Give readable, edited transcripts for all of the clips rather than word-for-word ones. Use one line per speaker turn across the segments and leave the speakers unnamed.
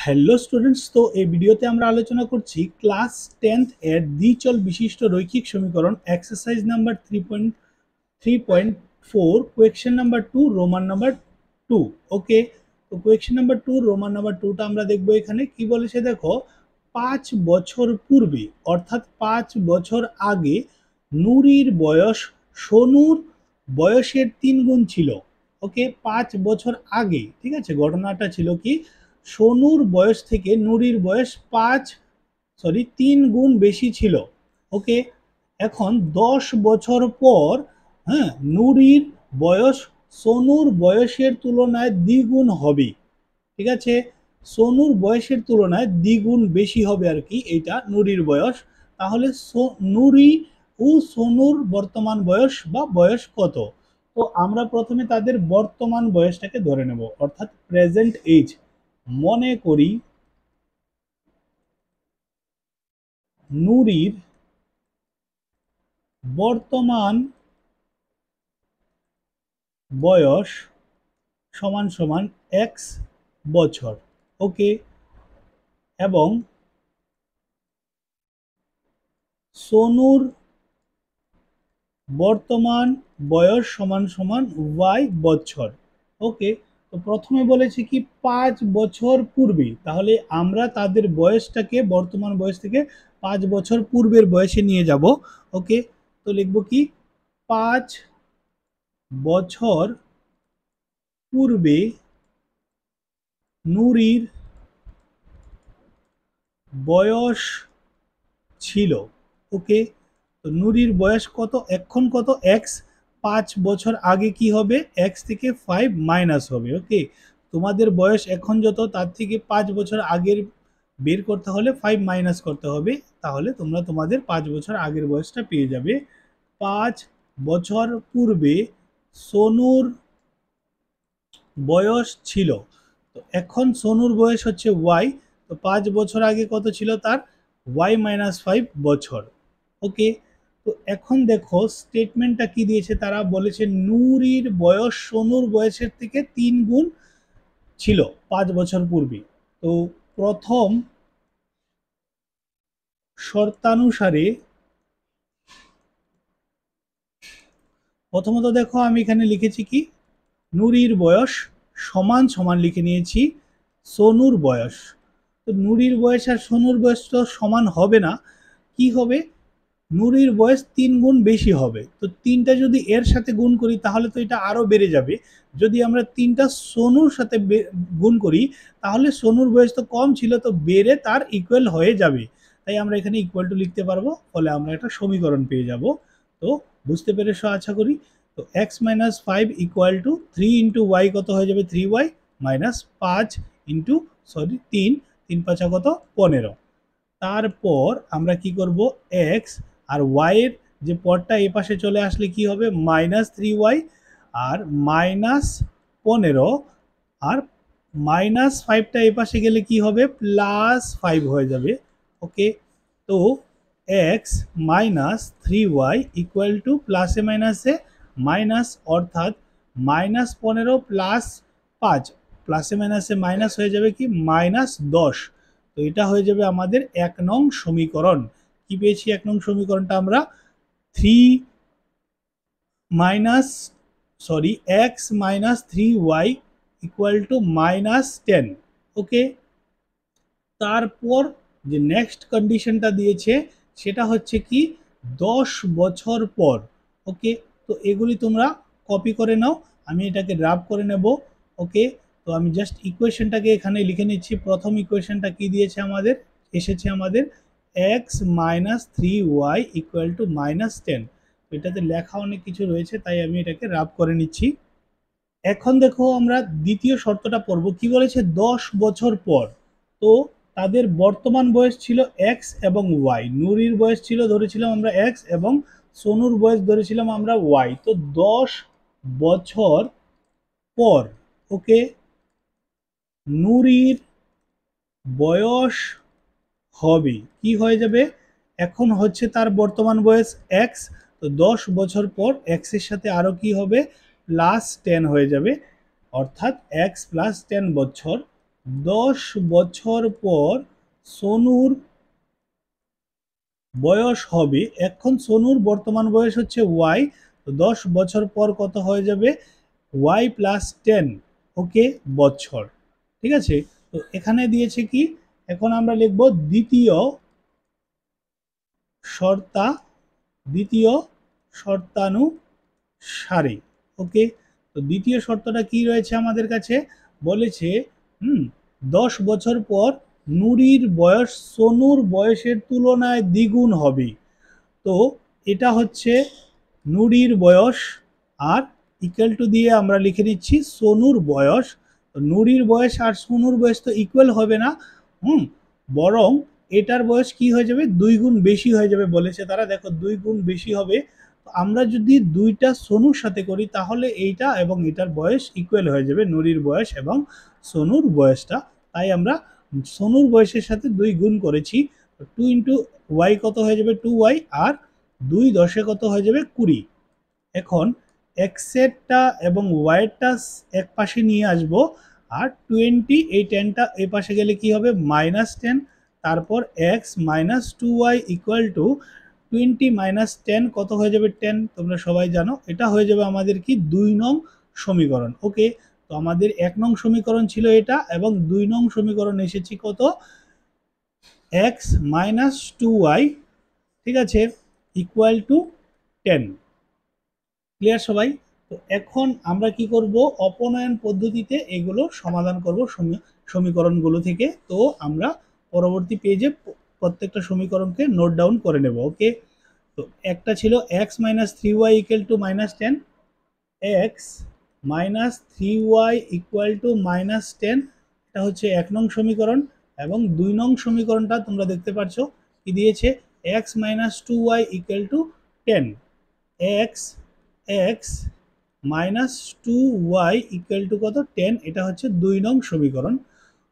Hello students, তো এই ভিডিওতে আমরা আলোচনা করছি ক্লাস 10th এর দ্বিচল বিশিষ্ট রৈখিক সমীকরণ exercise number 3.4 question number 2 Roman number 2। ওকে, তো কোয়েশ্চেন নাম্বার 2 রোমান নাম্বার 2টা আমরা দেখব। এখানে কি বলেছে দেখো, 5 বছর পূর্বে অর্থাৎ 5 বছর আগে নুরির বয়স সোনুর বয়সের 3 গুণ ছিল। ওকে, 5 বছর আগে, ঠিক আছে, ঘটনাটা ছিল কি সোনুর বয়স থেকে নুরির বয়স 3 গুণ বেশি ছিল। ওকে, এখন 10 বছর পর, হ্যাঁ, নুরির বয়স সোনুর বয়সের তুলনায় দ্বিগুণ হবে। ঠিক আছে, সোনুর বয়সের তুলনায় দ্বিগুণ বেশি হবে আর কি, এটা নুরির বয়স। তাহলে নুরি ও সোনুর বর্তমান বয়স বা বয়স কত? তো আমরা প্রথমে তাদের বর্তমান বয়সটাকে ধরে নেব, অর্থাৎ প্রেজেন্ট এজ। মনে করি নুরির বর্তমান বয়স সমান সমান এক্স বছর। ওকে, এবং সোনুর বর্তমান বয়স সমান সমান ওয়াই বছর। ওকে, তো প্রথমে বলেছে কি 5 বছর পূর্বে, তাহলে আমরা তাদের বয়সটাকে বর্তমান বয়স থেকে 5 বছর পূর্বের বয়সে নিয়ে যাব। ওকে, তো লিখব কি 5 বছর পূর্বে নুরির বয়স ছিল। ওকে, তো নুরির বয়স কত এখন, কত এক্স। 5 বছর আগে কি হবে, এক্স থেকে 5 মাইনাস হবে। ওকে, তোমাদের বয়স এখন যত, তার থেকে 5 বছর আগের বের করতে হলে 5 মাইনাস করতে হবে, তাহলে তোমরা তোমাদের 5 বছর আগের বয়সটা পেয়ে যাবে। 5 বছর পূর্বে সোনুর বয়স ছিল, তো এখন সোনুর বয়স হচ্ছে ওয়াই, তো 5 বছর আগে কত ছিল তার, ওয়াই মাইনাস 5 বছর। ওকে, তো এখন দেখো স্টেটমেন্টটা কি দিয়েছে, তারা বলেছে নুরির বয়স সোনুর বয়সের থেকে 3 গুণ ছিল 5 বছর পূর্বে। তো প্রথম শর্তানুসারে, প্রথমত দেখো আমি এখানে লিখেছি কি নুরির বয়স সমান সমান লিখে নিয়েছি সোনুর বয়স। তো নুরির বয়স আর সোনুর বয়স তো সমান হবে না, কি হবে, নুরির বয়স 3 গুণ বেশি হবে। তো 3টা যদি এর সাথে গুণ করি তাহলে তো এটা আরো বেড়ে যাবে। যদি আমরা 3টা সোনুর সাথে গুণ করি তাহলে সোনুর বয়স তো কম ছিল, তো বেড়ে তার ইকুয়াল হয়ে যাবে। তাই আমরা এখানে ইকুয়াল টু লিখতে পারবো, ফলে আমরা একটা সমীকরণ পেয়ে যাব। তো বুঝতে পেরেছো আশা করি। তো x minus 5 equal to 3 into y কত হয়ে যাবে, 3y মাইনাস 5 ইন্টু 3, 3 5 কত 15। তারপর আমরা কি করব, এক্স আর ওয়াই এর যে পদটা এ পাশে চলে আসলে কি হবে, মাইনাস 3y আর মাইনাস 15, আর মাইনাস 5টা এ পাশে গেলে কি হবে, প্লাস 5 হয়ে যাবে। ওকে, তো x minus 3y equal to প্লাসে মাইনাসে মাইনাস, অর্থাৎ মাইনাস 15 প্লাস 5, প্লাসে মাইনাসে মাইনাস হয়ে যাবে কি -10। তো এটা হয়ে যাবে আমাদের 1 নং সমীকরণ। কি পেয়েছি 1 নং সমীকরণটা আমরা, 3 minus x minus 3y equal to -10। ওকে, তারপর যে নেক্সট কন্ডিশনটা দিয়েছে সেটা হচ্ছে কি 10 বছর পর। ওকে, তো এগুলি তোমরা কপি করে নাও, আমি এটাকে ড্রাফট করে নেব। ওকে, তো আমি জাস্ট ইকুয়েশনটাকে এখানে লিখে নিচ্ছি। প্রথম ইকুয়েশনটা কি দিয়েছে আমাদের, এসেছে আমাদের x minus 3y equal to -10। এটাতে লেখা অনেক কিছু রয়েছে, তাই আমি এটাকে ড্রাফট করে নিচ্ছি। এখন দেখো আমরা দ্বিতীয় শর্তটা পড়ব, কি বলেছে 10 বছর পর। তো তাদের বর্তমান বয়স ছিল এক্স এবং ওয়াই, নুরির বয়স ছিল ধরেছিলাম আমরা এক্স এবং সোনুর বয়স ধরেছিলাম আমরা ওয়াই। তো 10 বছর পর, ওকে, নুরির বয়স হবে কি হয়ে যাবে, এখন হচ্ছে তার বর্তমান বয়স এক্স, তো 10 বছর পর এক্স এর সাথে আরো কি হবে, +10 হয়ে যাবে, অর্থাৎ এক্স +10 বছর। 10 বছর পর সোনুর বয়স হবে, এখন সোনুর বর্তমান বয়স হচ্ছে ওয়াই, তো 10 বছর পর কত হয়ে যাবে, ওয়াই প্লাস 10, ওকে, বছর। ঠিক আছে, তো এখানে দিয়েছে কি, এখন আমরা লিখব দ্বিতীয় শর্তা, দ্বিতীয় শর্তানুসারে। ওকে, তো দ্বিতীয় শর্তটা কি রয়েছে আমাদের কাছে, বলেছে 10 বছর পর নুরির বয়স সোনুর বয়সের তুলনায় দ্বিগুণ হবে। তো এটা হচ্ছে নুরির বয়স, আর ইকুয়াল টু দিয়ে আমরা লিখে নিচ্ছি সোনুর বয়স। নুরির বয়স আর সোনুর বয়স তো ইকুয়াল হবে না, বরং এটার বয়স কি হয়ে যাবে, 2 গুণ বেশি হয়ে যাবে বলেছে তারা। দেখো 2 গুণ বেশি হবে, আমরা যদি দুইটা সোনুর সাথে করি তাহলে এইটা এবং এটার বয়স ইকুয়াল হয়ে যাবে, নুরির বয়স এবং সোনুর বয়সটা। তাই আমরা সোনুর বয়সের সাথে 2 গুণ করেছি। 2 ইন্টু ওয়াই কত হয়ে যাবে, 2y, আর 2 10 কত হয়ে যাবে, 20। এখন এক্সেরটা এবং ওয়াইয়েরটা এক পাশে নিয়ে আসব, আর 20 এই 10টা এই পাশে গেলে কি হবে, -10, তারপর x minus 2y equal to 20 minus 10 কত হয়ে যাবে, 10, তোমরা সবাই জানো এটা হয়ে যাবে আমাদের কি 2 নং সমীকরণ। ওকে, তো আমাদের 1 নং সমীকরণ ছিল এটা, এবং 2 নং সমীকরণ এসেছি কত, এক্স মাইনাস 2y, ঠিক আছে, ইকুয়াল টু 10। ক্লিয়ার সবাই? তো এখন আমরা কি করব, অপনয়ন পদ্ধতিতে এগুলো সমাধান করব সমীকরণগুলো থেকে। তো আমরা পরবর্তী পেজে প্রত্যেকটা সমীকরণকে নোট ডাউন করে নেব। ওকে, তো একটা ছিল x minus 3y equal to -10, x minus 3y equal to -10, এটা হচ্ছে 1 নং সমীকরণ। এবং 2 নং সমীকরণটা তোমরা দেখতে পাচ্ছ কি দিয়েছে, x minus 2y equal to 10, x x minus 2y equal to কত, 10, এটা হচ্ছে 2 নং সমীকরণ।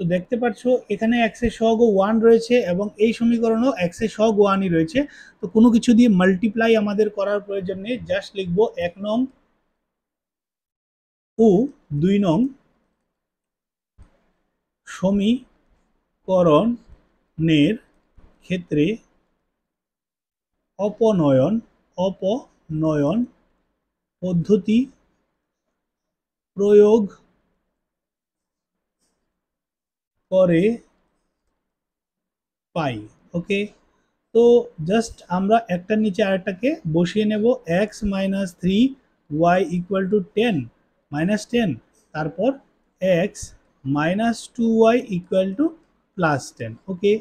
তো দেখতে পাচ্ছ এখানে x এর সহগ 1 রয়েছে, এবং এই সমীকরণেও x এর সহগ 1ই রয়েছে। তো কোনো কিছু দিয়ে মাল্টিপ্লাই আমাদের করার প্রয়োজন নেই, জাস্ট লিখব 1 নং ও 2 নং সমীকরণের ক্ষেত্রে অপনয়ন পদ্ধতি প্রয়োগ করে পাই। ওকে, তো জাস্ট আমরা একটার নিচে আরেকটাকে বসিয়ে নেব, x minus 3y equal to 10 -10, তারপর x minus 2y equal to +10। ওকে,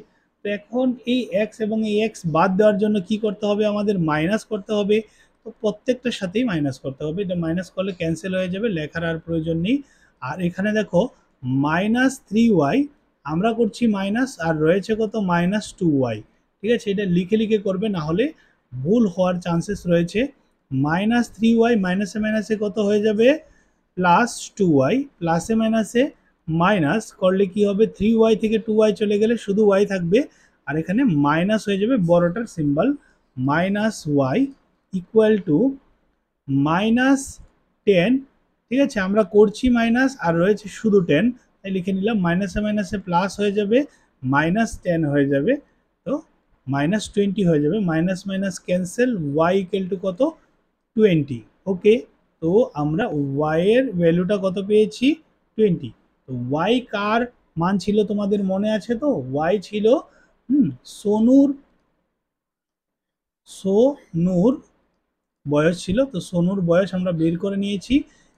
তো এখন এই এক্স এবং এই এক্স বাদ দেওয়ার জন্য কি করতে হবে, আমাদের মাইনাস করতে হবে। তো প্রত্যেকটার সাথেই মাইনাস করতে হবে, এটা মাইনাস করলে ক্যান্সেল হয়ে যাবে, লেখার আর প্রয়োজন নেই। আর এখানে দেখো -3y আমরা করছি মাইনাস, আর রয়েছে কত, -2y। ঠিক আছে, এটা লিখে লিখে করবে, না হলে ভুল হওয়ার চান্সেস রয়েছে। -3y মাইনাসে মাইনাসে কত হয়ে যাবে, +2y, প্লাসে মাইনাসে মাইনাস করলে কি হবে, 3y থেকে 2y চলে গেলে শুধু y থাকবে, আর এখানে মাইনাস হয়ে যাবে, বড়টার সিম্বল -y ইকুয়াল টু -10। ঠিক আছে, আমরা করছি মাইনাস আর রয়েছে শুধু 10, তাই লিখে নিলাম, মাইনাসে মাইনাসে প্লাস হয়ে যাবে, -10 হয়ে যাবে, তো -20 হয়ে যাবে, minus minus cancel, y equal to কত, 20। ওকে, তো আমরা y এর ভ্যালুটা কত পেয়েছি, 20। তো y কার মান ছিল তোমাদের মনে আছে তো, y ছিল সোনুর সোনুর বয়স ছিল। তো সোনুর বয়স আমরা বের করে নিয়েছি।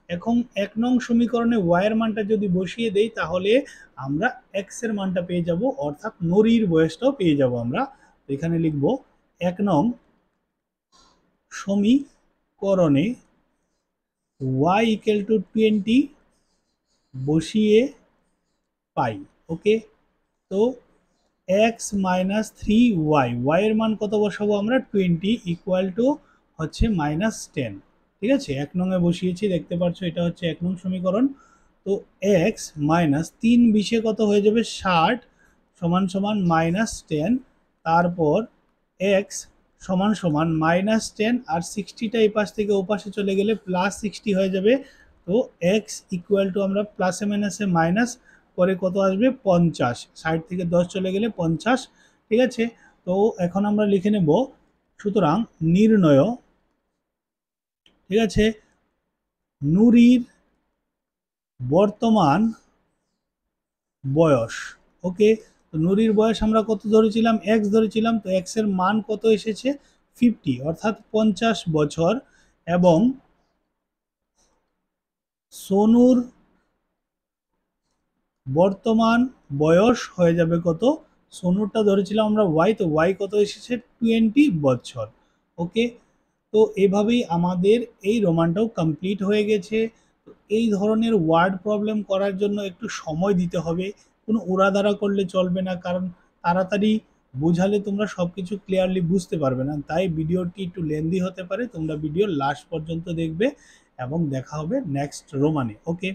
এখন 1 নং সমীকরণে y এর মানটা যদি বসিয়ে দেই তাহলে আমরা x এর মানটা পেয়ে যাব, অর্থাৎ নুরির বয়সটাও পেয়ে যাব আমরা। তো এখানে লিখব 1 নং সমীকরণে y ইকুয়াল টু 20 বসিয়ে পাই। ওকে, তো x মাইনাস 3y, y এর মান কত বসাবো আমরা, 20 ইকুয়াল টু হচ্ছে -10। ঠিক আছে, 1 নংয়ে বসিয়েছি, দেখতে পাচ্ছ এটা হচ্ছে 1 নং সমীকরণ। তো x মাইনাস 3 20 কত হয়ে যাবে, 60 সমান সমান -10, তারপর x সমান সমান -10, আর 60টা এই পাশ থেকে ও পাশে চলে গেলে +60 হয়ে যাবে। তো x ইকুয়াল টু আমরা প্লাসে মাইনাসে মাইনাস, পরে কত আসবে 50, 60 থেকে 10 চলে গেলে 50, ঠিক আছে। তো এখন আমরা লিখে নেব, সুতরাং নির্ণয়, ঠিক আছে, নুরির বর্তমান বয়স। ওকে, তো নুরির বয়স আমরা কত ধরেছিলাম, এক্স ধরেছিলাম, তো এক্স এর মান কত এসেছে 50, অর্থাৎ 50 বছর, এবং সোনুর বর্তমান বয়স হয়ে যাবে কত, সোনুরটা ধরেছিলাম আমরা ওয়াই, তো ওয়াই কত এসেছে 20 বছর। ওকে, তো এভাবেই আমাদের এই রোমানটাও কমপ্লিট হয়ে গেছে। তো এই ধরনের ওয়ার্ড প্রবলেম করার জন্য একটু সময় দিতে হবে, কোনো উড়াধারা করলে চলবে না, কারণ তাড়াতাড়ি বোঝালে তোমরা সব কিছু ক্লিয়ারলি বুঝতে পারবে না, তাই ভিডিওটি একটু লেন্দি হতে পারে, তোমরা ভিডিও লাস্ট পর্যন্ত দেখবে এবং দেখা হবে নেক্সট রোমানে। ওকে।